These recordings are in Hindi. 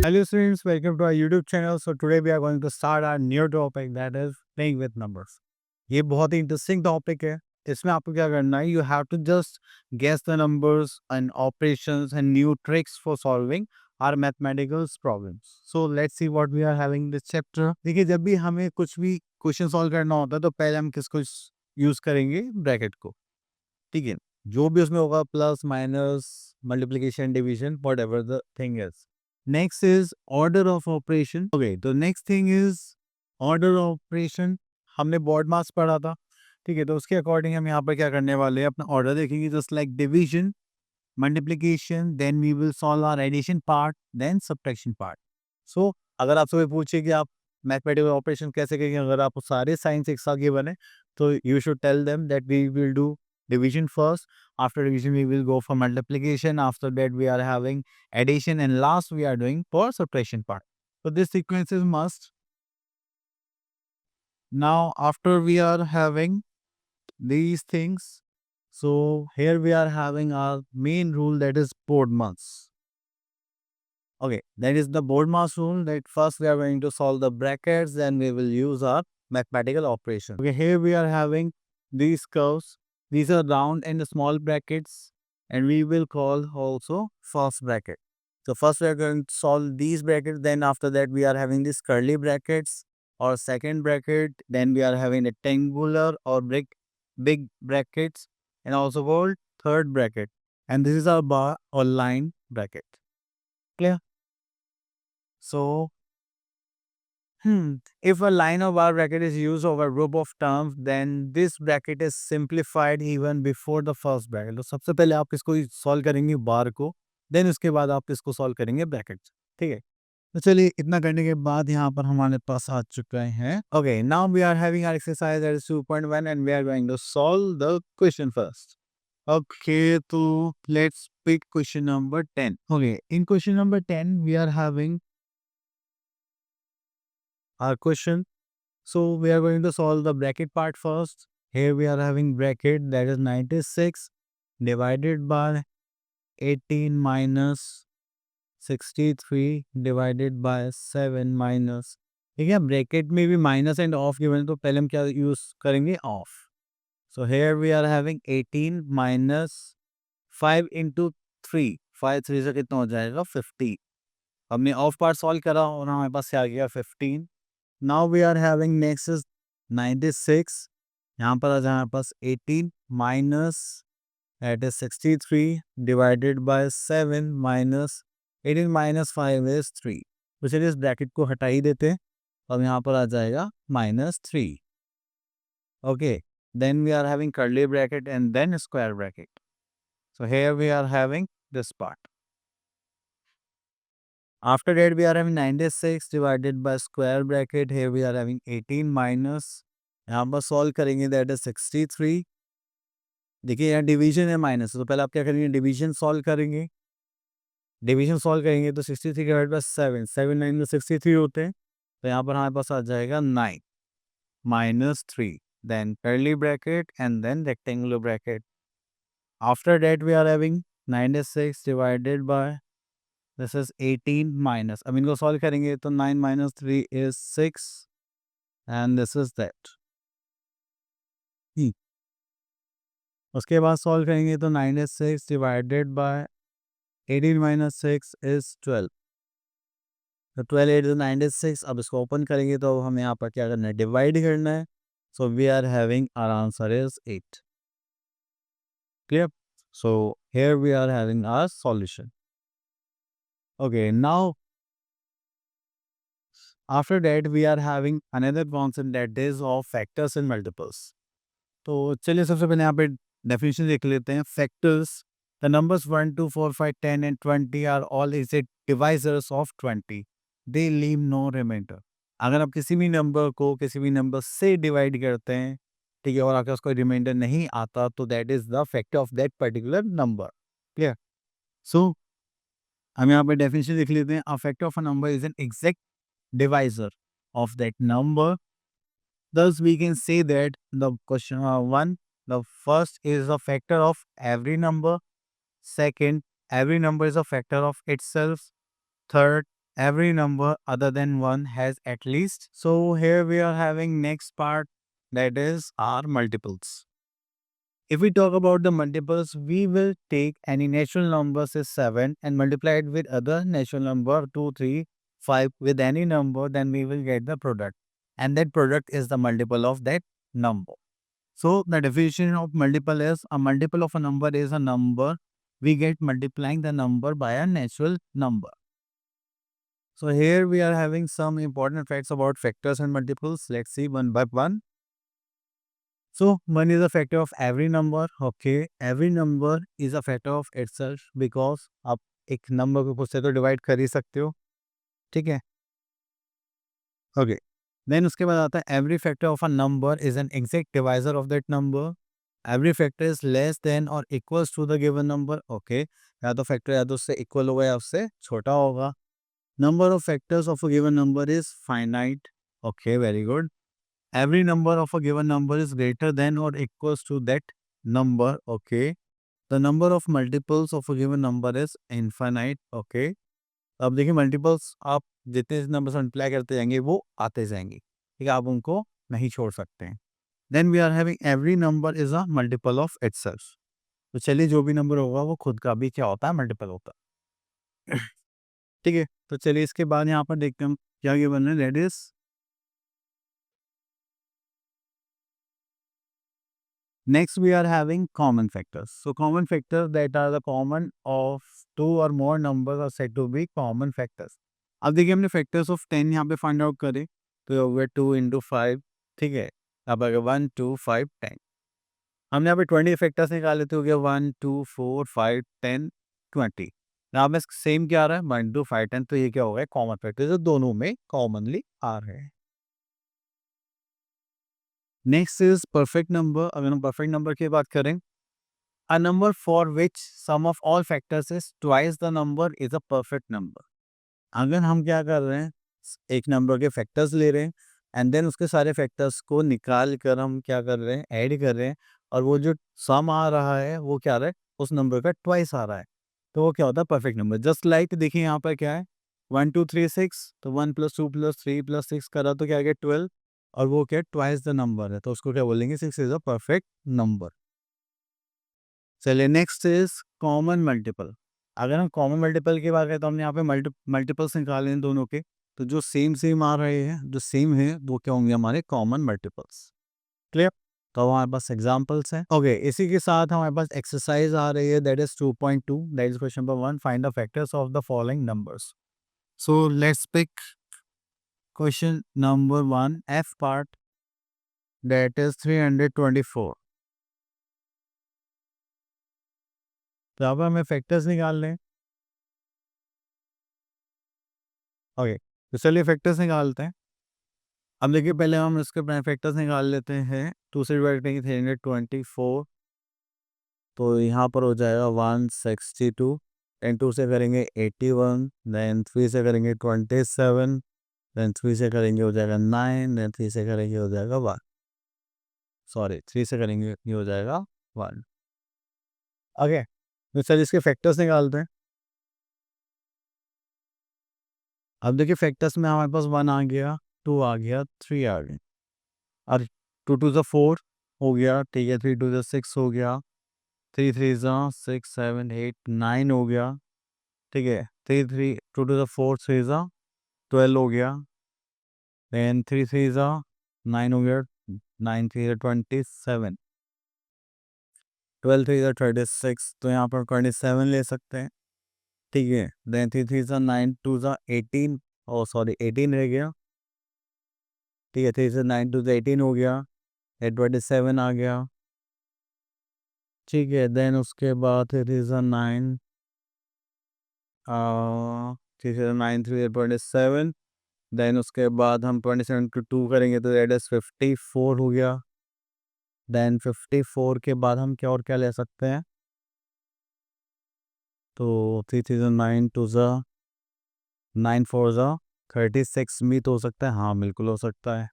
Hello students, welcome to our YouTube channel. So today we are going to start our new topic, that is playing with numbers. ये बहुत ही इंटरेस्टिंग टॉपिक है. इसमें आपको क्या करना है, you have to just guess the numbers and operations and new tricks for solving our mathematical problems. So let's see what we are having this chapter. देखिए, जब भी हमें कुछ भी क्वेश्चन सॉल्व करना होता है तो पहले हम किसको यूज करेंगे? ब्रैकेट को. ठीक है, जो भी उसमें होगा, plus minus multiplication division whatever the thing is. Next is order of operation. Okay, तो next thing is order of operation. हमने बोर्ड मास पढ़ा था. ठीक है, तो उसके अकॉर्डिंग हम यहाँ पर क्या करने वाले हैं, अपना ऑर्डर देखेंगे. Just like division, multiplication, then we will solve our addition part, then subtraction part. So अगर आपसे कोई पूछे कि आप मैथमेटिकल ऑपरेशन कैसे करेंगे, अगर आपको सारे साइंस एक साथ गिवन है, तो you should tell them that we will do division first. After division we will go for multiplication. After that we are having addition, and last we are doing for subtraction part. So this sequence is must. Now after we are having these things, so here we are having our main rule, that is BODMAS. Okay, that is the BODMAS rule, that first we are going to solve the brackets, then we will use our mathematical operation. Okay, here we are having these curves. These are round and small brackets, and we will call also first bracket. So first we are going to solve these brackets, then after that we are having these curly brackets or second bracket, then we are having rectangular or big brackets, and also called third bracket. And this is our bar or line bracket. Clear? So, if a line or bar bracket is used over a group of terms, then this bracket is simplified even before the first bracket. तो सबसे पहले आप इसको सॉल्व करेंगे बार को, देन उसके बाद आप इसको सॉल्व करेंगे ब्रैकेट. ठीक है, तो चलिए इतना करने के बाद यहाँ पर हमारे पास आ चुका है. Okay, now we are having our exercise that is 2.1 and we are going to solve the question first. Okay, so let's pick question number 10. Okay, in question number 10, we are having our question. So we are going to solve the bracket part first. Here we are having bracket, that is 96 divided by 18 minus 63 divided by 7 minus. ठीक है, ब्रैकेट में भी माइनस एंड ऑफ गिवन है, तो पहले हम क्या यूज करेंगे? Of. So here we are having 18 minus 5 into 3. 5 3 से कितना हो जाएगा? 50. हमने ऑफ पार्ट सॉल्व करा और हमारे पास क्या आ गया? 15. Now we are having next is 96. यहाँ पर आ जाए हमारे पास 18 minus eight is 63 divided by 7 minus 18 minus 5 is 3. तो चलिए इस ब्रैकेट को हटा ही देते हैं. अब यहाँ पर आ जाएगा -3. Okay, then we are having curly bracket and then square bracket. So here we are having this part. After that we are having 96 divided by square bracket. Here we are having 18 minus, यहाँ पर सॉल्व करेंगे, दैट इज 63. देखिए यहाँ डिवीजन है माइनस, तो पहले आप क्या करेंगे? डिवीजन सॉल्व करेंगे. डिवीजन सॉल्व करेंगे तो 63 डिवाइड बाय 7, 7 9 में 63 होते हैं, तो यहाँ पर हमारे पास आ जाएगा 9 minus 3, then curly bracket and then rectangular bracket. After that we are having 96 divided by, this is 18 minus, अब इनको सॉल्व करेंगे तो 9 minus 3 is 6 and this is that. उसके बाद सॉल्व करेंगे तो 96 डिवाइडेड बाय 18 माइनस 6 इज 12. तो 12 8 96. अब इसको ओपन करेंगे तो हमें यहाँ पर क्या करना है? डिवाइड करना है. So we are having our answer is 8. Clear? So here we are having our solution. Okay, now after that we are having another concept, that is of factors and multiples. तो चलिए सबसे पहले यहाँ पे डेफिनेशन देख लेते हैं. Factors, the numbers 1 2 4 5 10 and 20 are all is a divisors of 20. They leave no reminder. अगर आप किसी भी नंबर को किसी भी नंबर से डिवाइड करते हैं, ठीक है, और आपके पास कोई रिमाइंडर नहीं आता, तो that is the factor of that particular number. Clear? So हम यहाँ पे डेफिनेशन देख लेते हैं. A factor of a number is an exact divisor of that number. Thus, we can say that the question one, the first is a factor of every number. Second, every number is a factor of itself. Third, every number other than 1 has at least. So here we are having next part, that is our multiples. If we talk about the multiples, we will take any natural number say 7 and multiply it with other natural number 2, 3, 5 with any number, then we will get the product. And that product is the multiple of that number. So the definition of multiple is a multiple of a number is a number we get multiplying the number by a natural number. So here we are having some important facts about factors and multiples. Let's see one by one. So 1 is a factor of every number. Okay, every number is a factor of itself because आप एक नंबर को खुद से तो डिवाइड कर ही सकते हो, ठीक है? ओके, देन उसके बाद आता है every factor of a number is an exact divisor of that number. Every factor is less than और equals to the given number. Okay, या तो फैक्टर या तो उससे इक्वल होगा या उससे छोटा होगा. Number of factors of a given number is finite. Okay, very good. Every number of a given number is greater than or equals to that number. Okay. The number of multiples of a given number is infinite. Okay. अब देखिए मल्टीपल्स आप जितने नंबर से मल्टीप्लाई करते जाएंगे वो आते जाएंगे, ठीक है, आप उनको नहीं छोड़ सकते हैं. Then we are having every number is a multiple of itself. तो चलिए जो भी नंबर होगा वो खुद का भी क्या होता है, मल्टीपल होता है. ठीक है, तो चलिए इसके बाद यहाँ पर देखते हैं हम क्या गिवन है. That is next we are having common factors. So common factors that are the common of two or more numbers are said to be common factors. अब देखिए हमने फैक्टर्स ऑफ 10 यहाँ पे फाइंड आउट करे तो ये हो गया 2 into 5, ठीक है. अब अगर 1 2 5 10 हमने यहाँ पे 20 फैक्टर्स निकाले तो हो गया 1 2 4 5 10 20. यहाँ पे सेम क्या आ रहा है 1 2 5 10, तो ये क्या हो गया कॉमन फैक्टर जो दोनों में कॉमनली आ रहे हैं. Next is perfect number. अगर हम परफेक्ट नंबर की बात करें, a number for which sum of all factors is twice the number is a perfect number. अगर हम क्या कर रहे हैं, एक नंबर के फैक्टर्स ले रहे हैं एंड देन उसके सारे फैक्टर्स को निकाल कर हम क्या कर रहे हैं, ऐड कर रहे हैं, और वो जो सम आ रहा है वो क्या आ रहा है, उस नंबर का ट्वाइस आ रहा है, तो वो क्या होता है परफेक्ट नंबर. जस्ट लाइक देखिए यहाँ पर क्या है 1 2 3 6, तो 1 + 2 + 3 + 6 करा तो क्या आ गया 12, और वो क्या ट्वाइस द नंबर है, तो उसको क्या बोलेंगे 6 इज अ परफेक्ट नंबर. चलिए नेक्स्ट इज कॉमन मल्टीपल. अगर हम कॉमन मल्टीपल की बात करें तो हमने यहाँ पे मल्टीपल्स निकाले हैं दोनों के, तो जो सेम सेम आ रहे हैं, जो सेम है वो क्या होंगे हमारे कॉमन मल्टीपल्स. क्लियर. तो हमारे पास एग्जांपल्स हैं. ओके, इसी के साथ हमारे पास एक्सरसाइज आ रही है, that is 2.2. That is question number 1. Find the factors of the following numbers. So let's pick question number 1 F part, that is 324. तो यहाँ पर हमें फैक्टर्स निकालने हैं. ओके, तो चलिए फैक्टर्स निकालते हैं. अब देखिए पहले हम इसके फैक्टर्स निकाल लेते हैं. 2 से डिवाइड करेंगे 324, तो यहाँ पर हो जाएगा 162. एंड 2 से करेंगे 81, देन 3 से करेंगे 27, देन 3 से करेंगे हो जाएगा 9, देन 3 से करेंगे हो जाएगा 1. सॉरी, 3 से करेंगे ये हो जाएगा 1. ओके, तो चलिए इसके फैक्टर्स निकालते हैं. अब देखिए फैक्टर्स में हमारे पास 1 आ गया, 2 आ गया, 3 आ गया, और 2 2 4 हो गया, ठीक है. 3 2 6 हो गया, 3 3 6 7 8 9 हो गया, ठीक है. 3 3 2 2 4 3 12 हो गया, देन 3 3 9 हो गया, 9 3 27, 12 3 36, तो यहाँ पर 27 ले सकते हैं, ठीक है. देन 3 3 9 2 18, ओ सॉरी 18 रह गया, ठीक है. 3 से 9 2 18 हो गया, 27 आ गया, ठीक है. देन उसके बाद 3 9 3 से 9 3 27, देन उसके बाद हम 27 to 2 करेंगे तो दैट इज 54 हो गया. देन 54 के बाद हम क्या और क्या ले सकते हैं, तो 3009 टू ज़ा 9 4 ज़ा 36 मीत हो सकता है, हाँ बिल्कुल हो सकता है,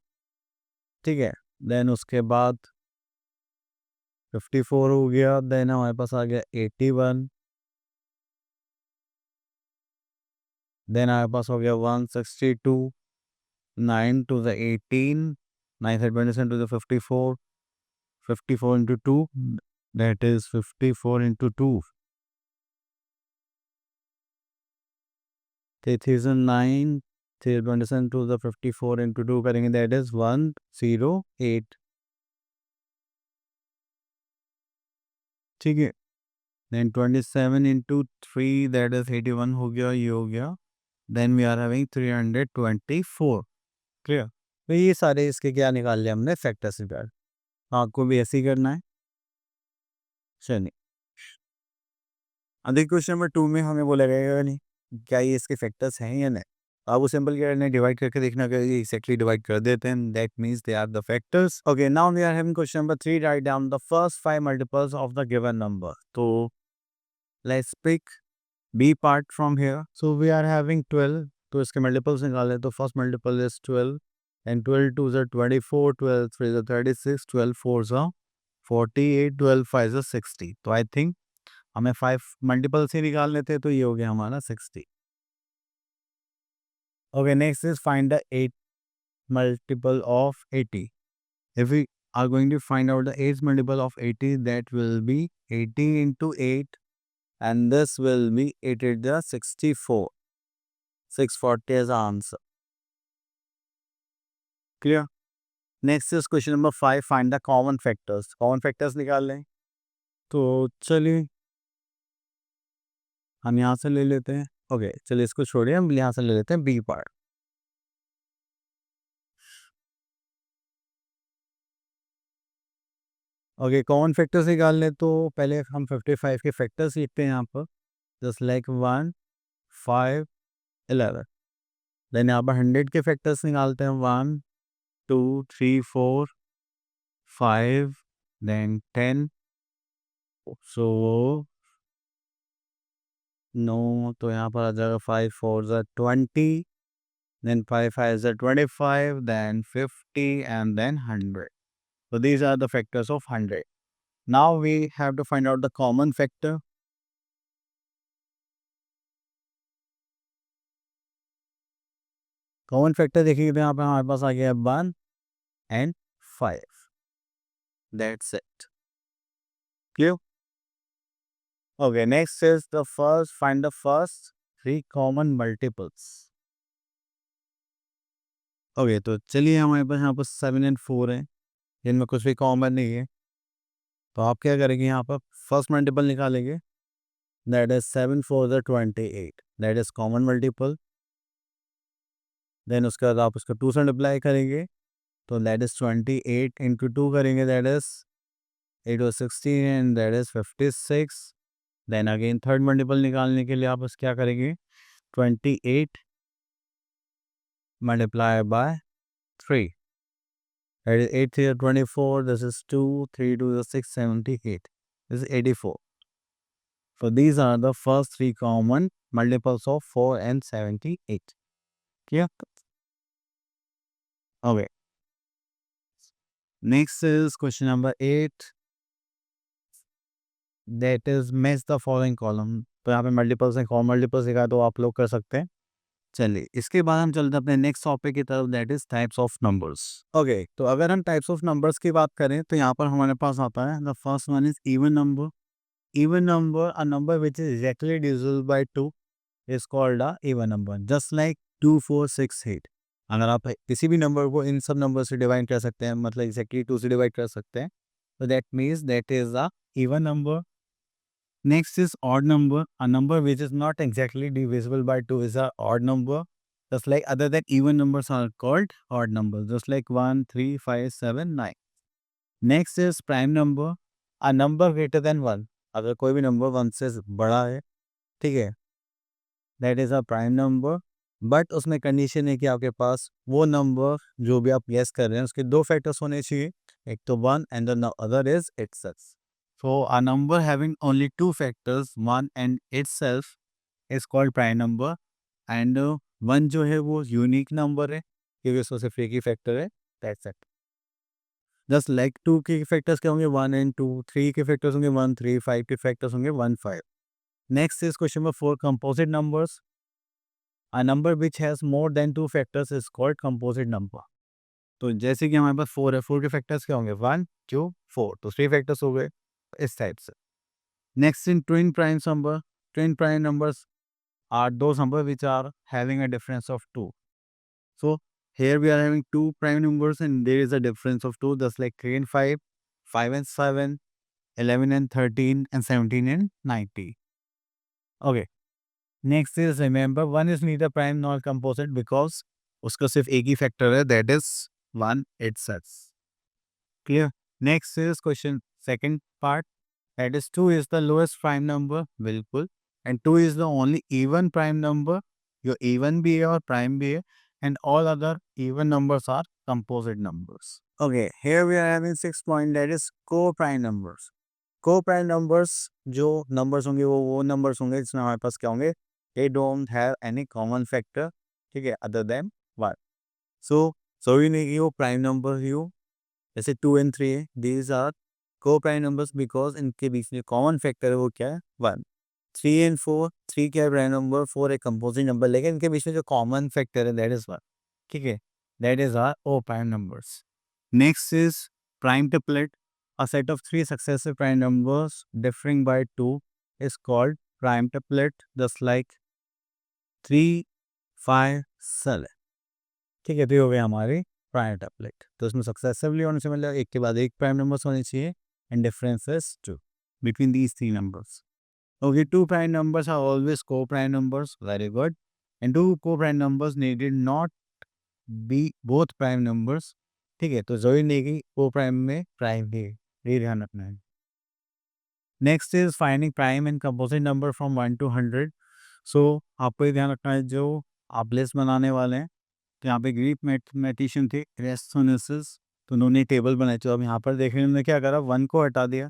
ठीक है. देन उसके बाद 54 हो गया, देन हमारे पास आ गया 81, देन हमारे पास हो गया 162, 9 to the 18, 9 से 27 to the 54, 54 into 2, that is 54 into 2. 3009, 27 to the 54 into 2 करेंगे, that is 108. ठीक है, then 27 into 3, that is 81 हो गया, ये हो गया, then we are having 324. Clear? तो ये सारे इसके क्या निकाल लिया हमने, फैक्टर्स निकाल। आपको भी ऐसे ही करना है। चलिए, अब देखिए क्वेश्चन नंबर 2 में हमें बोला गया नहीं क्या ये इसके फैक्टर्स हैं या नहीं। आप वो सिंपल क्या करना है, डिवाइड करके देखना कि ये एक्जैक्टली डिवाइड कर देते हैं, that means they are the factors. Okay, now we are having question number 3, write down the first 5 multiples of the given number. तो let's pick B part from here. So we are having 12, तो इसके मल्टीपल्स निकाले, तो फर्स्ट मल्टीपल इज 12 एंड 12 2 is 24, 12 3 is 36, 12 4 is 48, 12 5 is 60। तो आई थिंक हमें 5 मल्टीपल से निकालने थे, तो ये हो गया हमारा 60। Okay, next is find the 8 multiple of 80. If we are going to find out the 8th multiple of 80, that will be 80 into 8, and this will be 8 at the 64. 640 as the answer. Clear? Next is question number 5, find the common factors. Common factors निकाल लें, तो चलिए हम यहाँ से ले लेते हैं। ओके, चलिए इसको छोड़िए, हम यहाँ से ले लेते हैं B part. Okay, common factors निकाल लें, तो पहले हम 55 के फैक्टर्स लिखते हैं यहाँ पर, जस्ट लाइक 1 5 11। देन यहाँ पर 100 के फैक्टर्स निकालते हैं, 1 2 3 4 5, देन 10। सो नो, तो यहाँ पर आ जाएगा 5 4 ज़ा 20, देन 5 5 ज़ा 25, then 50 and then 100। So these are the factors of 100. Now we have to find out the common factor. Common factor देखिए, तो यहाँ पे हमारे पास आ गया 1 and 5. That's it. Clear? Okay, next is the first, find the first 3 common multiples. Okay, तो चलिए हमारे पास यहाँ पर 7 and 4 है, इनमें कुछ भी कॉमन नहीं है, तो आप क्या करेंगे, यहाँ पर फर्स्ट मल्टीपल निकालेंगे, दैट इज 7 4 ज़ा 28, that is common multiple. Then उसके बाद आप उसको 2 से मल्टीप्लाई करेंगे, तो दैट इज 28 इंटू 2 करेंगे, दैट इज 8 और 16 and that is 56। Then again third multiple निकालने के लिए आप बस क्या करेंगे, 28 multiply by 3, that is 8 3 are 24, this is 2 3 2 is 6 78, this is 84. So these are the first 3 common multiples of 4 and 78. Yeah. Okay, next is question number 8, that is match the following column. तो यहाँ पे मल्टीपल्स हैं, कॉमन मल्टीपल्स दिखा, तो आप लोग कर सकते हैं। चलिए, इसके बाद हम चलते हैं अपने नेक्स्ट टॉपिक की तरफ, that is types of numbers. Okay, तो अगर हम टाइप्स ऑफ नंबर्स की बात करें, तो यहाँ पर हमारे पास आता है, the first one is even number. Even number, a number which is exactly divisible by 2 is called a even number, just like 2 4 6 8। अगर आप किसी भी नंबर को इन सब नंबर से डिवाइड कर सकते हैं, मतलब एग्जैक्टली 2 से डिवाइड कर सकते हैं, तो that means that is a even number. Next is odd number. A number which is not exactly divisible by 2 is a odd number. Just like other than even numbers are called odd numbers. Just like 1, 3, 5, 7, 9. Next is prime number. A number greater than 1. अगर कोई भी नंबर 1 से बड़ा है, ठीक है, that is a prime number. But उसमें कंडीशन है कि आपके पास वो नंबर जो भी आप गेस कर रहे हैं उसके 2 फैक्टर्स होने चाहिए, एक तो 1 and the other is itself. So a number having only 2 factors, 1 and itself, is called prime number, and 1 जो है वो यूनिक नंबर है क्योंकि उसमें सिर्फ एक ही फैक्टर है, दैट्स इट। जस्ट लाइक 2 के फैक्टर्स क्या होंगे, 1 एंड 2, 3 के फैक्टर्स होंगे 1 3, 5 के फैक्टर्स होंगे 1 5। Next is question number 4, composite numbers. A number which has more than 2 factors is called composite number. तो जैसे कि हमारे पास 4 है, 4 के फैक्टर्स क्या होंगे? 1, 2, 4, तो 3 फैक्टर्स हो गए, इस टाइप से। Next in twin primes number, twin prime numbers are those numbers which are having a difference of 2. So here we are having two prime numbers and there is a difference of 2, just like 3 and 5, 5 and 7, 11 and 13, and 17 and 90. Okay. Next is remember one is neither prime nor composite because उसका सिर्फ एक ही फैक्टर है, that is 1 itself. Clear? Next is question second part, that is 2 is the lowest prime number, बिल्कुल, and 2 is the only even prime number, your even भी है और prime भी है, and all other even numbers are composite numbers. Okay, here we are having 6 point, that is co-prime numbers. Co-prime numbers जो numbers होंगे वो numbers होंगे जिसमें हमारे पास क्या होंगे, they don't have any common factor, ठीक है, other than 1. So जरूरी नहीं कि वो prime number ही हो, जैसे 2 and 3 है, these are co-prime numbers because इनके बीच में कॉमन फैक्टर है वो क्या है, 1. 3 and 4, 3 क्या है प्राइम नंबर, 4 एक कंपोजिट नंबर, लेकिन इनके बीच में जो कॉमन फैक्टर है दैट इज 1, ठीक है, दैट इज आर ओ prime numbers. Next is prime triplet, a set of 3 successive prime numbers differing by 2 is called prime triplet, just like 3, 5, 7. ठीक है, तो ये हो गया हमारी प्राइम ट्रिपलेट. तो इसमें सक्सेसिवली होने से मतलब एक के बाद एक प्राइम नंबर्स होने चाहिए and difference is 2 between these 3 numbers. Okay, 2 prime numbers are always co-prime numbers. Very good. And 2 co-prime numbers needed not be both prime numbers. ठीक है, तो जरूरी नहीं कि co-prime में prime भी है, ये ध्यान रखना है. Next is finding prime and composite number from 1 to 100. सो आपको ये ध्यान रखना है, जो आप लिस्ट बनाने वाले हैं, तो यहाँ पे ग्रीक मैथमेटिशियन थे एरिस्टोनेसिस, तो उन्होंने टेबल बनाई. तो अब यहाँ पर देख रहे हैं उन्होंने क्या करा, 1 को हटा दिया,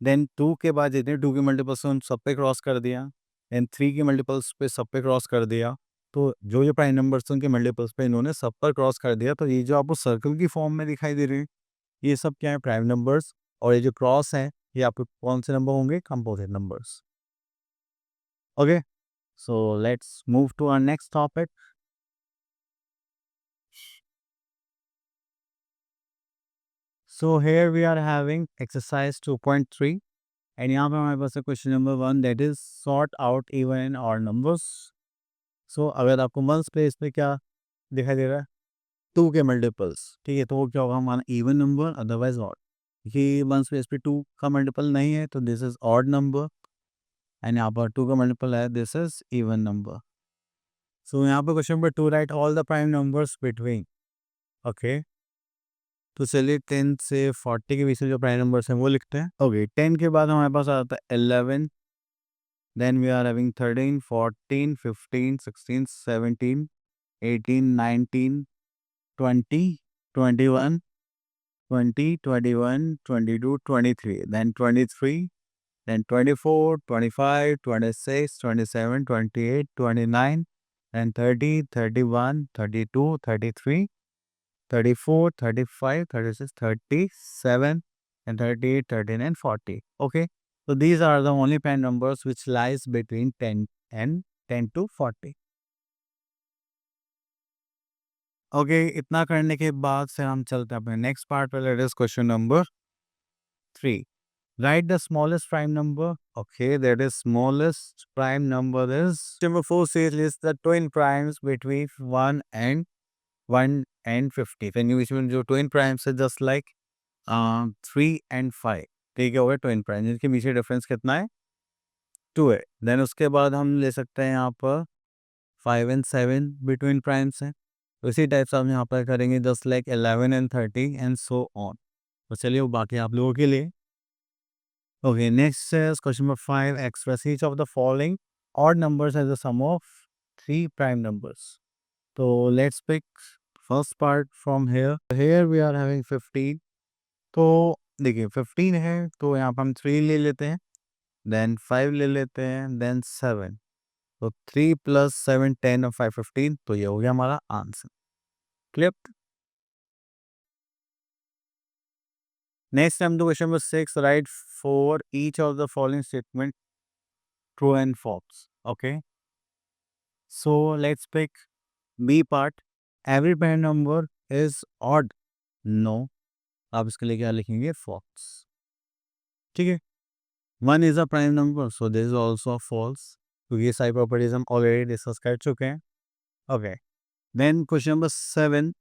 देन 2 के बाद जितने 2 के मल्टीपल्स उन सब पे क्रॉस कर दिया, देन 3 के मल्टीपल्स पे सब पे क्रॉस कर दिया. तो जो जो प्राइम नंबर्स उनके मल्टीपल्स पे इन्होंने सब पर क्रॉस कर दिया. तो ये जो आपको सर्कल की फॉर्म में दिखाई दे रहे हैं, ये सब क्या है, प्राइम नंबर्स. और ये जो क्रॉस है ये आपके कौन से नंबर होंगे, composite numbers. Okay, so let's move to our next topic. So here we are having exercise 2.3 and यहाँ पे हमारे पास है question number 1, that is sort out even and odd numbers. So अगर आपको मंथ्स पे इस पे क्या दिखाई दे रहा है, 2 के मल्टीपल्स, ठीक है, तो वो क्या होगा हमारा इवन नंबर अदरवाइज ऑड. ये मंथ्स पे इस पे 2 का मल्टीपल नहीं है तो this is odd number, and यहाँ पर 2 का मल्टीपल है, दिस इज इवन नंबर. सो यहाँ पे question number 2, right all the prime numbers between. Okay, तो चलिए 10 से 40 के बीच में जो प्राइम नंबर्स हैं वो लिखते हैं. ओके, 10 के बाद हमारे पास आता है 11, then we are having 13, 14, 15, 16, 17, 18, 19, 20, 21, 20, 21, 22, 23, then 23, then 24, 25, 26, 27, 28, 29, then 30, 31, 32, 33, 34, 35, 36, 37, and 38, 39, 40. Okay. So these are the only prime numbers which lies between 10 and 10 to 40. Okay, इतना करने के बाद से हम चलते हैं अपने नेक्स्ट पार्ट पे. Let is question number 3. Write the smallest prime number. Okay, that is smallest prime number is number 4 says list the twin primes between 1 and 50. Then you use जो twin primes है just like 3 and 5. ठीक है, हो गया ट्विन प्राइम, जिनके बीच डिफरेंस कितना है, 2 है. देन उसके बाद हम ले सकते हैं यहाँ पर 5 and 7 बिटवीन प्राइम्स हैं. उसी टाइप से हम यहाँ पर करेंगे just like 11 and 30 and so on. तो चलिए वो बाकी आप लोगों के लिए. Okay, next says question number 5, express each of the following odd numbers as the sum of 3 prime numbers. So let's pick first part from here. Here we are having 15. तो देखिए 15 है तो यहाँ पर हम 3 ले लेते हैं, then 5 ले लेते हैं, then 7. तो 3 plus 7 10 और 5 15. तो ये हो गया हमारा answer. Clear. Next time to question number 6, write for each of the following statement true and false. Okay. So let's pick B part. Every prime number is odd. No. आप इसके लिए क्या लिखेंगे? False. ठीक है. 1 is a prime number, so this is also false. क्योंकि ये सारी प्रॉपर्टीज हम ऑलरेडी डिस्कस कर चुके हैं. Okay. Then question number 7.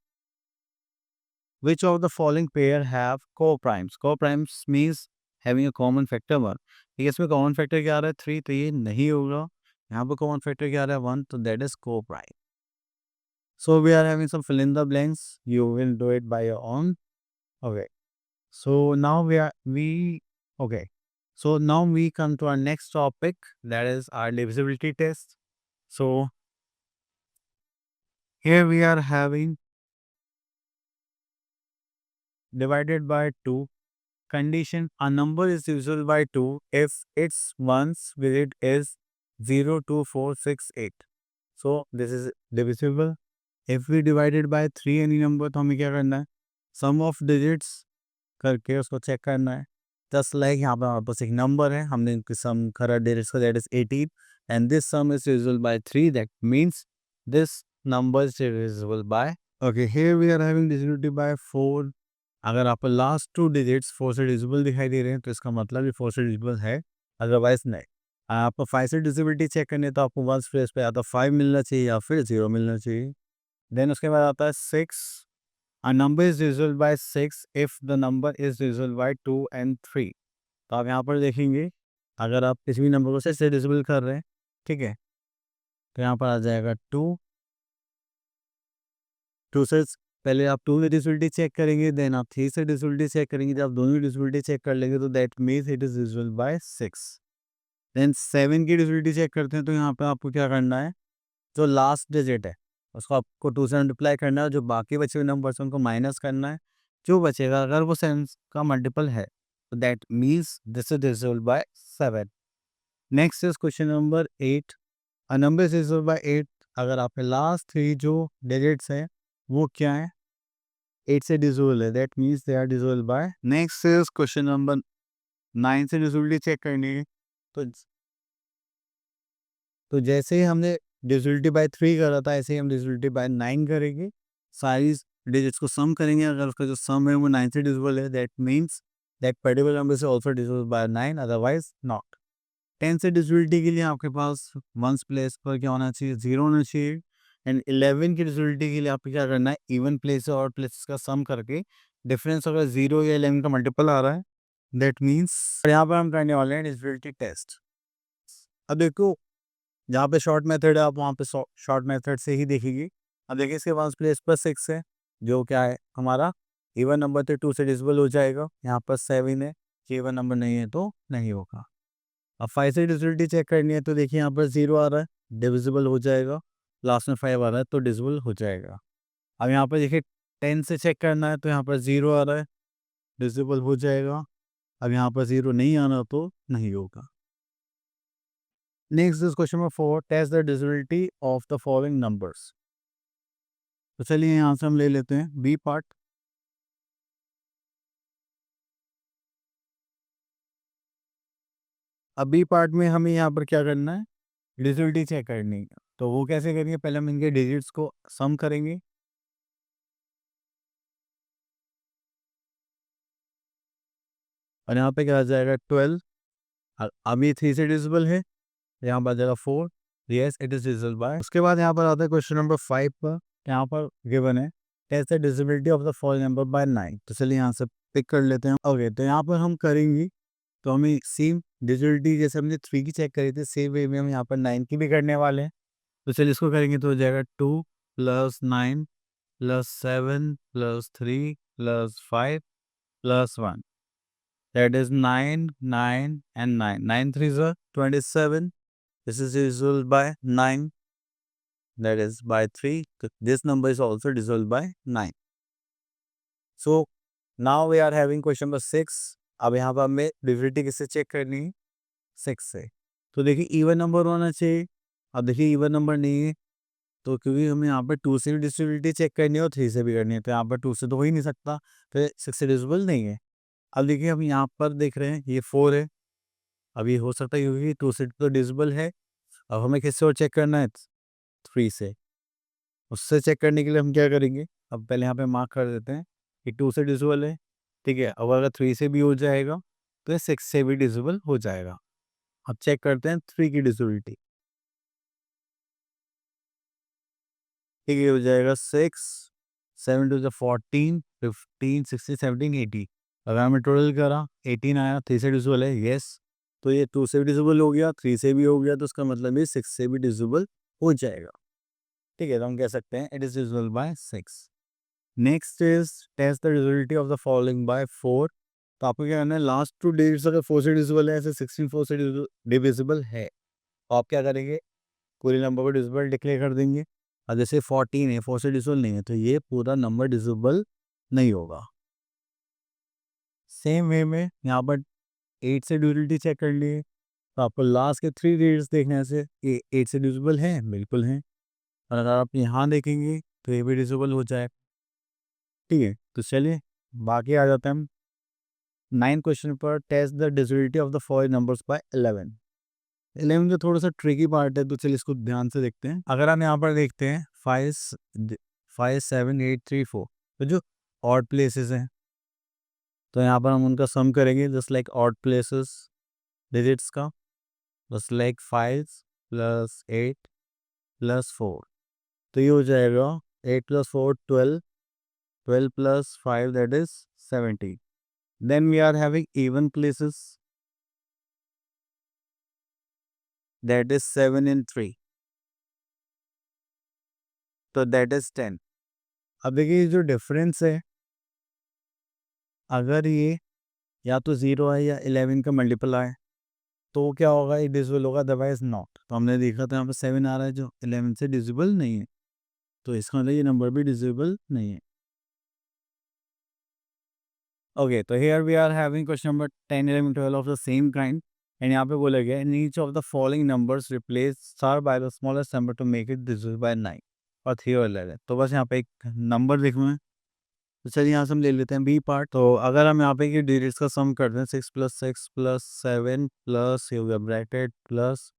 Which of the following pair have co-primes? Co-primes means having a common factor 1. ठीक है, इसमें कॉमन फैक्टर क्या आ रहा है? 3, तो ये नहीं होगा. यहाँ पर कॉमन फैक्टर क्या आ रहा है? 1, तो that is co-prime. So we are having some fill in the blanks. You will do it by your own. Okay. So now okay. So now we come to our next topic, that is our divisibility test. So here we are having divided by 2. Condition: a number is divisible by 2 if its ones digit is 0, 2, 4, 6, 8. So this is divisible. If we divided by 3 any number, तो हमें क्या करना है? Sum of digits करके उसको चेक करना है. जस्ट लाइक यहाँ पर हमारे पास एक नंबर है, हमने इनकी सम करा डिजिट्स का, that is 18, and this sum is divisible by 3, that means this number is divisible by. Okay, here we are having divisibility by 4. अगर आपको लास्ट 2 डिजिट्स 4 से डिविजिबल दिखाई दे रहे हैं तो इसका मतलब ये 4 से डिविजिबल है, अदरवाइज नहीं. आपको 5 से डिविजिबिलिटी चेक करनी है तो आपको वंस प्लेस पे या तो 5 मिलना चाहिए या फिर 0 मिलना चाहिए. देन उसके बाद आता है 6. A number is divisible by 6 if the number is divisible by 2 and 3. तो आप यहाँ पर देखेंगे, अगर आप किसी भी नंबर को 6 से डिविजिबल कर रहे हैं, ठीक है, तो यहाँ पर आ जाएगा 2. 2 से पहले आप 2 की डिविजिबिलिटी चेक करेंगे, देन आप 3 से डिविजिबिलिटी चेक करेंगे. जब आप दोनों की डिविजिबिलिटी चेक कर लेंगे तो that means it is divisible by 6. Then 7 की डिविजिबिलिटी चेक करते हैं, तो यहाँ पे आपको क्या करना है? जो लास्ट डिजिट है उसको आपको 2 से मल्टीप्लाई करना है, जो बाकी बचे हुए नंबर्स हैं उनको माइनस करना है. जो बचेगा अगर वो 7 का मल्टीपल है तो that means this is divisible bye 7. Next is question number 8. A number is divisible bye 8 अगर आपके लास्ट 3 जो डिजिट्स हैं वो क्या है? 8 से डिविजिबल है, that means they are divisible by. Next is question number 9 से डिविजिबिलिटी चेक करनी है. तो जैसे ही हमने डिविजिबिलिटी बाय 3 करा था, ऐसे ही हम डिविजिबिलिटी बाय 9 करेंगे. सारी डिजिट्स को सम करेंगे, अगर उसका जो सम है वो 9 से डिविजिबल है, that means that particular number is also divisible by 9, otherwise not. 10 से डिविजिबिलिटी के लिए आपके पास वंस प्लेस पर क्या होना चाहिए? 0 होना चाहिए. एंड 11 की डिविजिबिलिटी के लिए आपको क्या करना है? इवन प्लेस और प्लेसेस का सम करके डिफरेंस अगर 0 या 11 का मल्टीपल आ रहा है, दैट मीन्स यहाँ पर हम करने वाले हैं डिविजिबिलिटी टेस्ट. अब देखो, जहाँ पे शॉर्ट मेथड है आप वहाँ पे शॉर्ट मेथड से ही देखेंगे. अब देखिए इसके पास प्लेस पर 6 है, जो क्या है हमारा इवन नंबर, तो 2 से डिविजिबल हो जाएगा. यहाँ पर 7 है, इवन नंबर नहीं है तो नहीं होगा. अब 5 से डिविजिबिलिटी चेक करनी है, तो देखिए यहाँ पर 0 आ रहा है, डिविजिबल हो जाएगा. लास्ट में 5 आ रहा है तो डिविजिबल हो जाएगा. अब यहाँ पर देखिए 10 से चेक करना है, तो यहाँ पर 0 आ रहा है, डिविजिबल हो जाएगा. अब यहाँ पर 0 नहीं आना तो नहीं होगा. Next is question number 4. Test the divisibility of the following numbers. तो चलिए यहाँ से हम ले लेते हैं बी पार्ट. अब बी पार्ट में हमें यहाँ पर क्या करना है? डिविजिबिलिटी चेक करनी है. तो वो कैसे करेंगे? पहले हम इनके डिजिट्स को सम करेंगे. और यहाँ पे क्या आ जाएगा? 12. अभी 3 से डिविजिबल है, यहाँ पर आ जाएगा 4. Yes, it is divisible bye. उसके बाद यहाँ पर आता है क्वेश्चन नंबर 5 पर. यहाँ पर गिवन है test the divisibility of the following number by 9. तो चलिए यहाँ से पिक कर लेते हैं. ओके, तो यहाँ पर हम करेंगे, तो हमें सेम डिविजिबिलिटी जैसे हमने 3 की चेक करी थी, सेम वे में हम यहाँ पर 9 की भी करने वाले हैं. तो चलिए इसको करेंगे तो हो जाएगा 2 + 9 + 7 + 3 + 5 + 1. That is 9, 9 and 9. 9 3s are 27. This is divisible by 9. That is by 3. This number is also divisible by 9. So now we are having question number 6. अब यहाँ पर हमें डिविजिबिलिटी किससे चेक करनी है? 6 से. तो देखिए इवन नंबर होना चाहिए. अब देखिए इवन नंबर नहीं है, तो क्योंकि हमें यहाँ पर 2 से भी डिविजिबिलिटी चेक करनी है और 3 से भी करनी है, तो यहाँ पर 2 से तो हो ही नहीं सकता, तो 6 से डिविजिबल नहीं है. अब देखिए हम यहाँ पर देख रहे हैं ये 4 है. अब ये हो सकता है क्योंकि 2 से तो डिविजिबल है. अब हमें किससे और चेक करना है? 3 से। उससे चेक करने के लिए हम क्या करेंगे, अब पहले यहाँ पे मार्क कर देते हैं कि 2 से डिविजिबल है, ठीक है। अब अगर 3 से भी हो जाएगा तो ये 6 से भी डिविजिबल हो जाएगा। अब चेक करते हैं 3 की डिविजिबिलिटी। ठीक है, हो जाएगा 6, 7 टू द 14, 15, 16, 17, 18। अगर हमने टोटल करा 18 आया, 3 से डिविजिबल है, यस। तो ये 2 से भी डिविजिबल हो गया, 3 से भी हो गया, तो उसका मतलब ये 6 से भी डिविजिबल हो जाएगा। ठीक है, तो हम कह सकते हैं it is divisible by 6। Next is test the divisibility of the following by 4। तो आपको क्या करना है, लास्ट 2 डिजिट्स अगर 4 से डिविजिबल है, ऐसे 16 4 से डिविजिबल है, तो आप क्या करेंगे, पूरे नंबर को डिविजिबल डिक्लेयर कर देंगे। और जैसे 14 है, 4 से डिविजिबल नहीं है, तो ये पूरा नंबर डिविजिबल नहीं होगा। सेम वे में यहाँ पर 8 से डिविजिबिलिटी चेक कर लिए, तो आपको लास्ट के 3 डिजिट्स देखने से ये 8 से डिविजिबल है, बिल्कुल हैं। और अगर आप यहाँ देखेंगे तो ये भी डिविजिबल हो जाए। ठीक है, तो चलिए बाकी आ जाते हैं हम 9 क्वेश्चन पर। Test the divisibility of the following numbers by 11। 11 जो थोड़ा सा ट्रिकी पार्ट है, तो चलिए इसको ध्यान से देखते हैं। अगर हम यहाँ पर देखते हैं 5 7 8 3 4, तो जो ऑड प्लेसेस हैं, तो यहाँ पर हम उनका सम करेंगे just like odd places digits का, जस्ट लाइक 5 प्लस 8 प्लस 4। तो ये हो जाएगा 8 plus 4 12, 12 plus 5 that is 17. Then we are having even places, that is 7 and 3. तो that is 10. अब देखिए ये जो डिफरेंस है, अगर ये या तो 0 है या 11 का मल्टीपल है, तो क्या होगा, ये डिविजिबल होगा, अदरवाइज नॉट। तो हमने देखा था यहाँ पे 7 आ रहा है जो 11 से डिविजिबल नहीं है, तो इसका मतलब ये नंबर भी डिविजिबल नहीं है। ओके, तो here we are having question number 10 11 12 of the same kind, and यहाँ पे बोला गया in each of the following numbers replace star by the smallest number to make it divisible by 9 और 3 और 11। तो बस यहाँ पे एक नंबर लिखना है, तो चलिए यहाँ से हम ले लेते हैं बी पार्ट। तो अगर हम यहाँ पे की डिजिट्स का सम करते हैं, 6 प्लस 6 प्लस 7 प्लस ये हो गया ब्रैकेट प्लस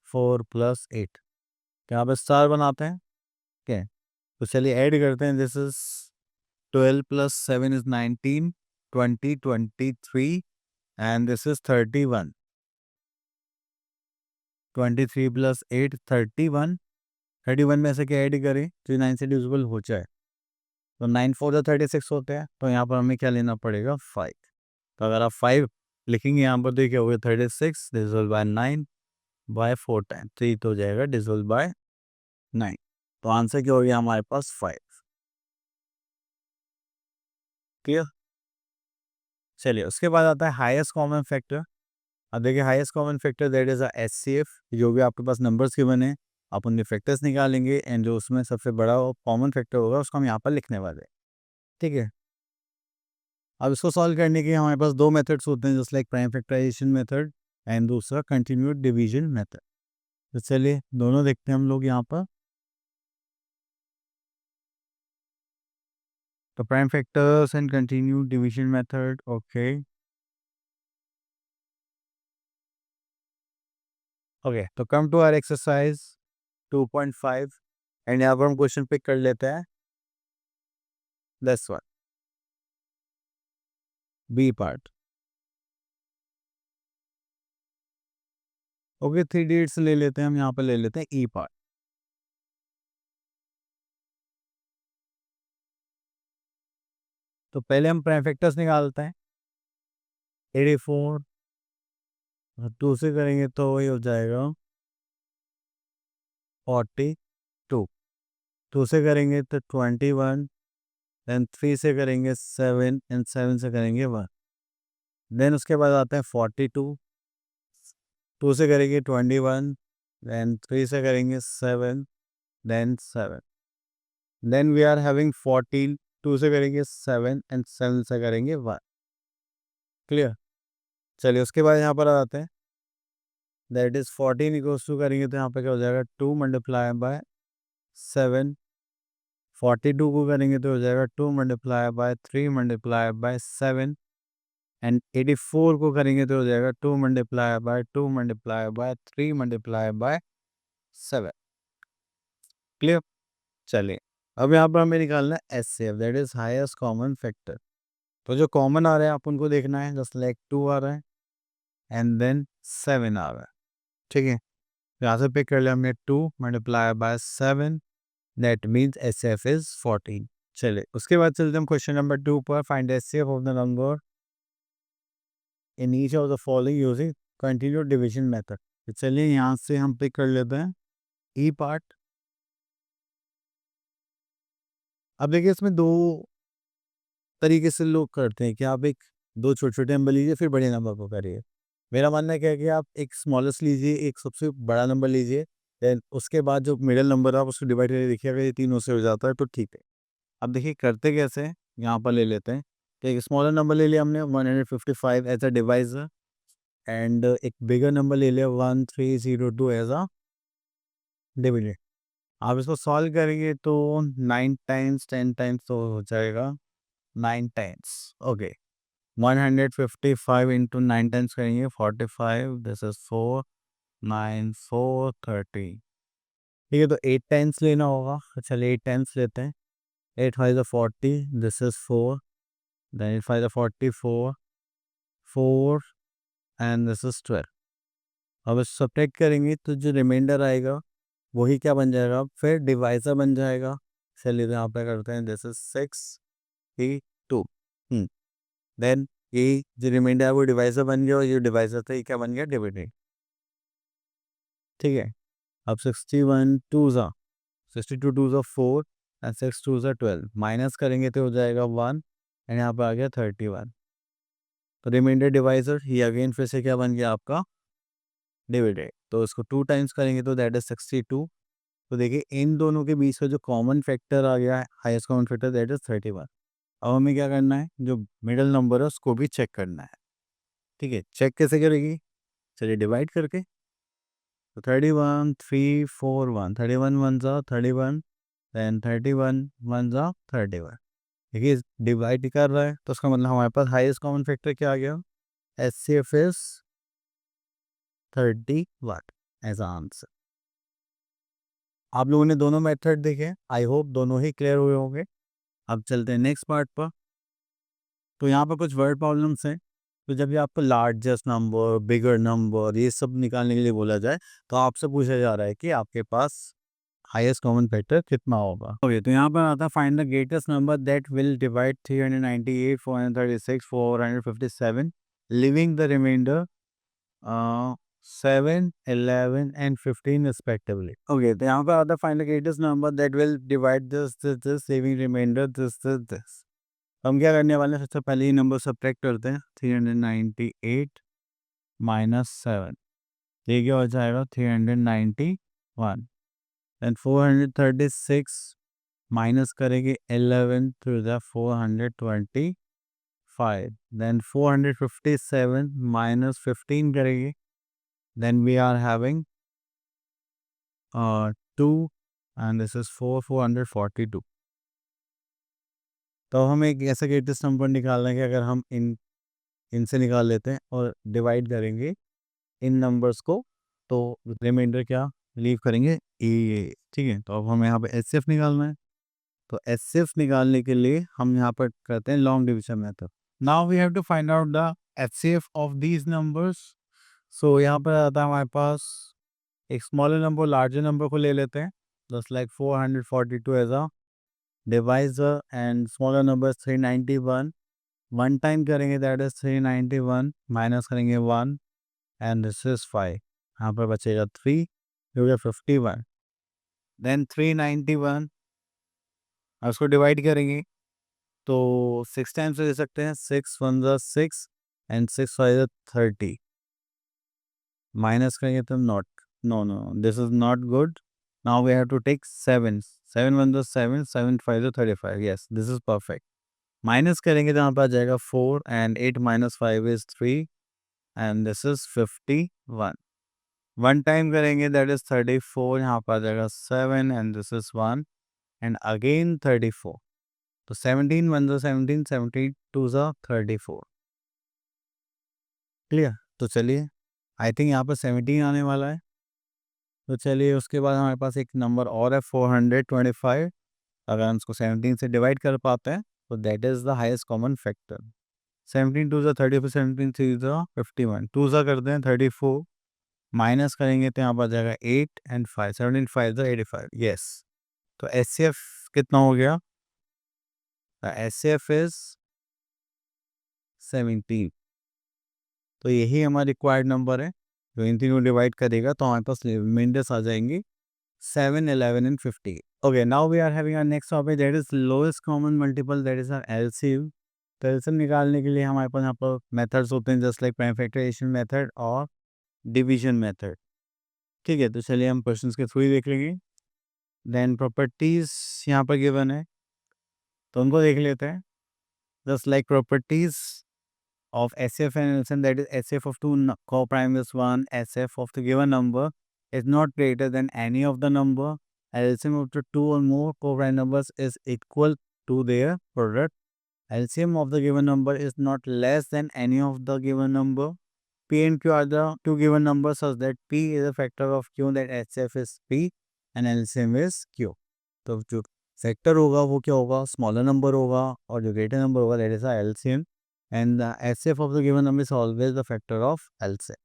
4 प्लस 8, यहाँ पे स्टार बनाते हैं, ठीक है। तो चलिए ऐड करते हैं, this is 12 plus 7 is 19, 20, 23, and this is 31. 23 plus 8, 31. 31 में से क्या ऐड करें तो 9 से डिविजिबल हो जाए, तो 9 4 36 होते हैं, तो यहाँ पर हमें क्या लेना पड़ेगा 5। तो अगर आप 5 लिखेंगे यहाँ पर, तो क्या हो गया 36 डिविजिबल बाय 9 बाय 4 टाइम, तो ये तो हो जाएगा डिविजिबल बाय 9। तो आंसर क्या हो गया हमारे पास 5। क्लियर। चलिए उसके बाद आता है हाईएस्ट कॉमन फैक्टर। अब देखिए highest common factor that is HCF, जो भी आपके पास नंबर्स के बने आप उनके फैक्टर्स निकालेंगे, एंड जो उसमें सबसे बड़ा कॉमन फैक्टर होगा उसको हम यहाँ पर लिखने वाले हैं। ठीक है, अब इसको सॉल्व करने के हमारे पास 2 मेथड्स होते हैं, just like prime factorization method and दूसरा कंटिन्यूड डिवीजन मेथड। तो चलिए दोनों देखते हैं हम लोग यहाँ पर। तो prime factors and continued division method, okay okay. तो कम टू आवर एक्सरसाइज 2.5, एंड यहाँ पर हम क्वेश्चन पिक कर लेते हैं this one, B part. Okay, 3 digits ले लेते हैं हम, यहाँ पर ले लेते हैं ई पार्ट। तो पहले हम प्राइम फैक्टर्स निकालते हैं, 84 2 से करेंगे तो वही हो जाएगा 42, 2 से करेंगे तो 21, देन 3 से करेंगे 7, एंड 7 से करेंगे 1। देन उसके बाद आता है 42, 2 से करेंगे 21, देन 3 से करेंगे 7, then 7। Then we are having 14, 2 से करेंगे 7 एंड 7 से करेंगे 1। क्लियर। चलिए उसके बाद यहाँ पर आ जाते हैं, दैट इज 14 इक्वल्स टू करेंगे तो यहाँ पे क्या हो जाएगा 2 मल्टीप्लाई बाय 7। 42 को करेंगे तो हो जाएगा 2 multiply by 3 multiply by 7, and 84 को करेंगे तो हो जाएगा 2 multiply by 2 multiply by 3 multiply by 7। Clear? चलिए, अब यहाँ पर हमें निकालना है HCF, that is highest common factor. तो जो कॉमन आ रहा है आप उनको देखना है, जस्ट लाइक 2 आ रहा है एंड देन 7 आ रहा है, ठीक है? यहाँ से पिक कर लिया हमने 2 multiply by 7, that means HCF is 14। चलिए, उसके बाद चलते हम क्वेश्चन नंबर 2 पर। Find HCF of the number in each of the following using continued division method. तो चलिए यहाँ से हम पिक कर लेते हैं ई पार्ट। अब देखिए इसमें दो तरीके से लोग करते हैं कि आप एक दो छोटे-छोटे नंबर लीजिए फिर बड़े नंबर को करिए। मेरा मानना है क्या है कि आप एक स्मॉलेस्ट लीजिए, एक सबसे बड़ा नंबर लीजिए, देन उसके बाद जो मिडल नंबर है आप उसको डिवाइड करके देखिए, अगर ये तीनों से हो जाता है तो ठीक है। अब देखिए करते कैसे हैं, यहाँ पर ले लेते हैं कि एक स्मॉलर नंबर ले लिया हमने 155 एज़ अ डिवाइज़र एंड एक बिगर नंबर ले लिया 1302 एज़ अ डिविडेंड। आप इसको सॉल्व करेंगे तो 9 टाइम्स 10 टाइम्स तो हो जाएगा 9 टाइम्स, ओके। 155 इंटू 9 टाइम्स करेंगे 45, दिस इज 4 9 4 30। ठीक है, तो 8 टाइम्स लेना होगा। चलिए 8 टाइम्स लेते हैं। 8 5 40, this is 4, then 8 5 44, 4 and this is 12। अब सब्ट्रैक्ट करेंगे तो जो रिमाइंडर आएगा वही क्या बन जाएगा, फिर डिवाइजर बन जाएगा। चलिए तो यहाँ पे करते हैं, दिस इज 6 3 2। देन ये जो रिमाइंडर है वो डिवाइजर बन गया और ये डिवाइजर था ये क्या बन गया, डिविडेंड। ठीक है, अब 61 टू ज़ा 62 टू ज़ा 4 एंड 6 टू ज़ा 12, माइनस करेंगे तो हो जाएगा 1 एंड यहाँ पे आ गया 31। तो रिमाइंडर डिवाइजर ये अगेन फिर से क्या बन गया आपका, डिविडेंड। तो इसको 2 टाइम्स करेंगे तो दैट इज 62। तो देखिए इन दोनों के बीच में जो कॉमन फैक्टर आ गया है, highest common factor, that is 31। अब हमें क्या करना है, जो मिडल नंबर है उसको भी चेक करना है। ठीक है, चेक कैसे करेगी, चलिए डिवाइड करके। तो 31 3 4 1, 31 वन ज़ा 31, देन 31 वन ज़ा 31। देखिए डिवाइड कर रहा है तो उसका मतलब हमारे पास हाईएस्ट कॉमन फैक्टर क्या आ गया, H C F is 31 as answer. आप लोगों ने दोनों मेथड देखे, आई होप दोनों ही क्लियर हुए होंगे। अब चलते हैं नेक्स्ट पार्ट पर। तो यहाँ पर कुछ वर्ड प्रॉब्लम्स हैं। तो जब भी आपको लार्जेस्ट नंबर, बिगर नंबर ये सब निकालने के लिए बोला जाए तो आपसे पूछा जा रहा है कि आपके पास हाईएस्ट कॉमन फैक्टर कितना होगा। ओके, तो यहाँ पर आता है find the greatest number that will divide 398 436 457 leaving the remainder 7 11 and 15 respectively. Okay, तो यहाँ पर आता है find the greatest number that will divide this leaving remainder this. हम क्या करने वाले हैं, सबसे पहले ही नंबर सब्ट्रैक्ट करते हैं। 398 माइनस 7, ये क्या हो जाएगा 391। देन 436 माइनस करेंगे 11 थ्रू द 425, देन 457 माइनस 15 करेंगे, then we are having 2 and this is 442। तो हमें एक ऐसा ग्रेटेस्ट नंबर निकालना है कि अगर हम इनसे निकाल लेते हैं और डिवाइड करेंगे इन नंबर्स को तो रिमाइंडर क्या लीव करेंगे, ए। ठीक है, तो अब हमें यहाँ पे एचसीएफ निकालना है। तो एचसीएफ निकालने के लिए हम यहाँ पर करते हैं long division method. Now we have to find out the HCF of these numbers. सो यहाँ पर आता है हमारे पास एक स्मॉलर नंबर लार्जर नंबर को ले लेते हैं, just like 442 as a divisor and smaller number 391। One time करेंगे दैट इज 391, माइनस करेंगे 1 एंड दिस इज 5। यहाँ पर बचेगा 3, हो गया 51। देन 391 उसको डिवाइड करेंगे तो 6 टाइम्स दे सकते हैं, 6 1 ज़ा 6 एंड 6 5 ज़ा 30। माइनस करेंगे तो not, no no this is not good. Now we have to take 7, 7 1 ज़ा 7, 7 5 ज़ा 35, yes this is perfect. Minus करेंगे तो यहाँ पर आ जाएगा 4 and 8 minus 5 is 3 and this is 51। One time करेंगे दैट इज 34, यहाँ पर आ जाएगा 7 and this is 1 and again 34। तो 17 1 ज़ा 17, 17 2 ज़ा 34। क्लियर? तो चलिए आई थिंक यहाँ पर 17 आने वाला है। तो चलिए उसके बाद हमारे पास एक नंबर और है 425। अगर हम इसको 17 से डिवाइड कर पाते हैं तो that is the highest common factor. 17 two ज़ा 34, 17 थ्री ज़ा 51, टू ज़ा करते हैं 34, माइनस करेंगे तो यहाँ पर आ जाएगा 8 एंड 5, 17 5 ज़ा 85। यस, तो एचसीएफ कितना हो गया? HCF is 17। तो यही हमारा रिक्वायर्ड नंबर है, जो इन तीनों डिवाइड करेगा तो हमारे पास रिमाइंडर्स आ जाएंगी 7, 11 and 50। Okay, now we are having our next topic that is lowest common multiple, that is our LCM. तो एलसीएम निकालने के लिए हमारे पास यहाँ पर मेथड्स होते हैं, just like prime factorization method और डिवीजन मेथड। ठीक है, तो चलिए हम क्वेश्चंस के थ्रू ही देख लेंगे। देन प्रॉपर्टीज यहाँ पर गिवन है, तो उनको देख लेते हैं। Just like properties of SF and LCM, that is SF of two co-prime is 1, SF of the given number is not greater than any of the number, LCM of the two or more co-prime numbers is equal to their product, LCM of the given number is not less than any of the given number, P and Q are the two given numbers such that P is a factor of Q, that SF is P and LCM is Q। तो जो फैक्टर होगा वो क्या होगा? स्मॉलर नंबर होगा, और जो ग्रेटर नंबर होगा that is LCM, and the HCF of the given number is always the factor of LCM.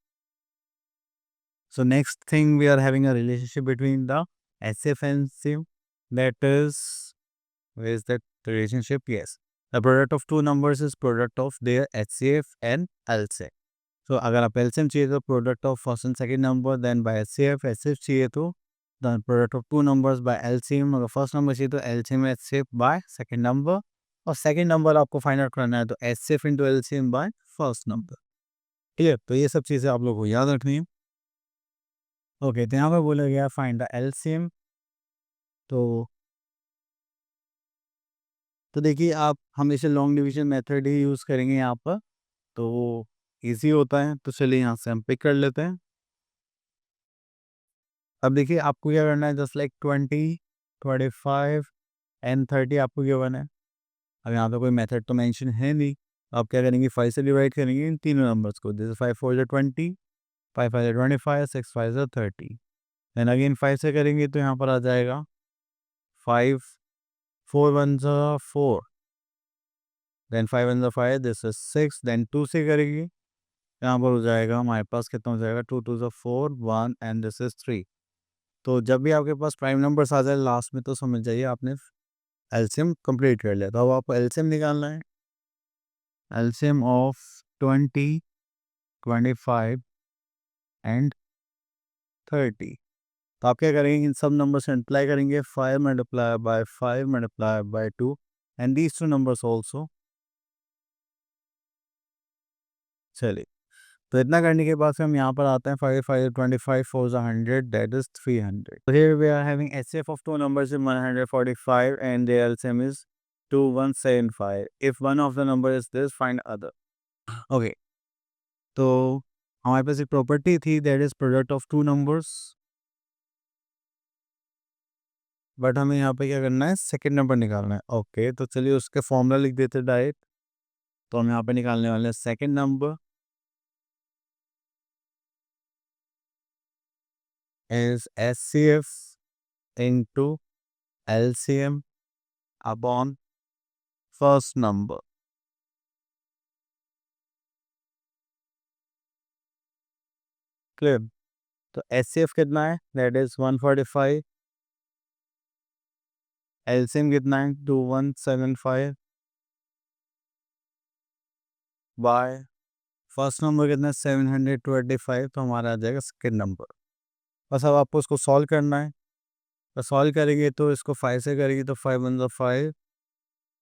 So next thing, we are having a relationship between the HCF and LCM. That is, where is that relationship? Yes, the product of two numbers is product of their HCF and LCM. So अगर आप LCM चाहिए तो product of first and second number, then by HCF, HCF चाहिए तो the product of two numbers by LCM, अगर first number चाहिए तो LCM HCF by second number, और सेकेंड नंबर आपको फाइंड आउट करना है तो HCF into LCM by first number. ठीक है, तो ये सब चीज़ें आप लोग को याद रखनी है। ओके, तो यहाँ पर बोला गया फाइंड द एलसीएम। तो देखिए, आप हमेशा लॉन्ग डिवीजन मेथड ही यूज़ करेंगे यहाँ पर, तो इजी होता है। तो चलिए यहाँ से हम पिक कर लेते हैं। अब देखिए आपको क्या करना है, जस्ट लाइक 20, 25 एंड 30 आपको गिवन है। अब यहाँ पे कोई मेथड तो मेंशन है नहीं, आप क्या करेंगे, 5 से डिवाइड करेंगे इन तीनों नंबर्स को। जैसे 5 4 जो 20, 5 5 जो 25, 6 5 जो 30, देन अगेन 5 से करेंगे तो यहाँ पर आ जाएगा 5 4 1 जो 4, देन 5 1 जो 5, दिस इज 6, देन 2 से करेंगे यहाँ पर हो जाएगा हमारे पास कितना हो जाएगा, 2 2 जो 4 1 एंड दिस इज 3। तो जब भी आपके पास प्राइम नंबर्स आ जाए लास्ट में तो समझ जाइए आपने एलसीएम कंप्लीट कर लिया। तो अब आपको एलसीएम निकालना है। LCM of 20, 25 and 30। तो आप क्या करेंगे, इन सब नंबर से मल्टीप्लाई करेंगे, 5 multiply by 5 multiply by 2 and these two numbers also. चलिए, तो इतना करने के बाद फिर हम यहाँ पर आते हैं 5 5 25 4 100, दैट इज 300। तो here we are having HCF of two numbers in 145 and there LCM is 2175। If one of the number is this, find other. Okay, तो हमारे पास एक प्रॉपर्टी थी that is product of two numbers, but हमें यहाँ पे क्या करना है, सेकंड नंबर निकालना है। ओके, तो चलिए उसके फॉर्मूला लिख देते हैं डायरेक्ट। तो हम यहाँ पे निकालने वाले हैं second number is HCF into LCM upon first number. Clear? तो एचसीएफ कितना है, दैट इज 145, एलसीएम कितना है 2175 बाय फर्स्ट नंबर कितना है 725। तो हमारा आ जाएगा सेकंड नंबर। बस अब आपको उसको सॉल्व करना है। तो सॉल्व करेंगे तो इसको 5 से करेंगे तो 5 1 5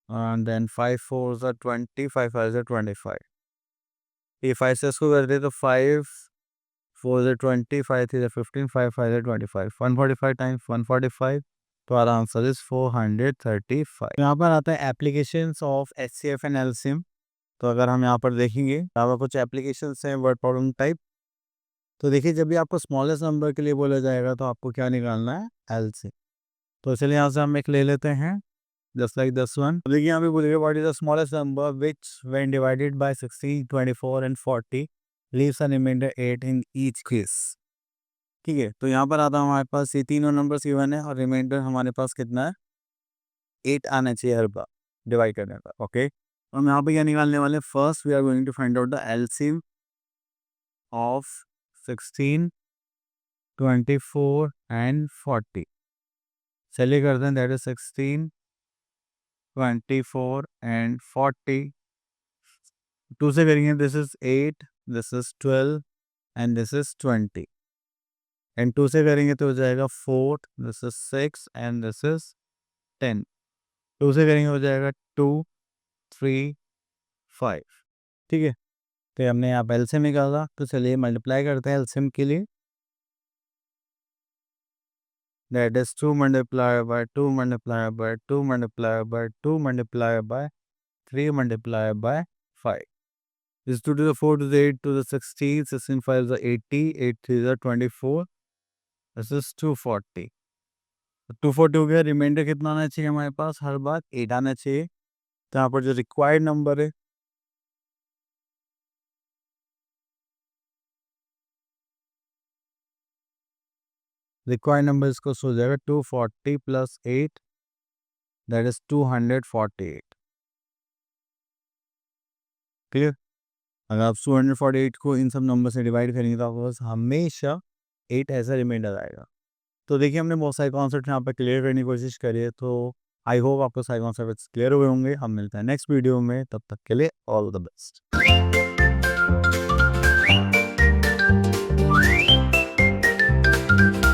एंड देन 5 4 20, 5 5 25। ये 5 से इसको करते तो 5 4 20, 5 3 15, 5 5 25, 145 टाइम्स 145। तो आर आंसर इज 435। यहाँ पर आता है applications of HCF and LCM. तो अगर हम यहाँ पर देखेंगे, यहाँ पर कुछ एप्लीकेशंस हैं वर्ड प्रॉब्लम टाइप। तो देखिए, जब भी आपको स्मॉलेस्ट नंबर के लिए बोला जाएगा तो आपको क्या निकालना है, एलसीएम। तो चलिए यहाँ से हम एक ले लेते हैं, जस्ट लाइक दिस वन। देखिए यहाँ पे बोलेगा what is the smallest number which when divided by 16, 24 and 40 leaves a remainder 8 in each case. ठीक है, तो यहाँ पर आता है हमारे पास ये तीनों नंबर्स गिवन है और रिमाइंडर हमारे पास कितना है, 8 आना चाहिए हर बार डिवाइड करने पर। ओके, हम यहाँ पे क्या निकालने वाले हैं, first we are going to find out the LCM of 16, 24 and 40। चलिए करते हैं, दैट इज 16, 24 एंड 40। 2 से करेंगे, this is 8, this is 12 and this is 20। And 2 से करेंगे तो हो जाएगा 4, this is 6 and this is 10। 2 से करेंगे हो जाएगा 2, 3, 5। ठीक है, तो हमने यहाँ पे एलसीएम निकाला, तो चलिए मल्टीप्लाई करते हैं एलसीएम के लिए। That is 2 multiply by 2 multiply by 2 multiply by 2 multiply by 3 multiply by 5। This 2 to the 4 to the 8 to the 16, 16 5 is the 80, 8 3 is the 24, this is 240। 240 हो गया, रिमाइंडर कितना आना चाहिए हमारे पास, हर बार 8 आना चाहिए। तो यहाँ पर जो रिक्वायर्ड नंबर है, रिक्वायर्ड नंबर इसको हो जाएगा 240 प्लस 8, दैट इज 248। क्लियर? अगर आप 248 को इन सब नंबर से डिवाइड करेंगे तो आपके पास हमेशा 8 ऐसा रिमाइंडर आएगा। तो देखिए, हमने बहुत सारे कॉन्सेप्ट यहाँ पे क्लियर करने की कोशिश करी है, तो आई होप आपको सारे कॉन्सेप्ट क्लियर हुए होंगे। हम मिलते हैं नेक्स्ट वीडियो में, तब तक के लिए ऑल द बेस्ट।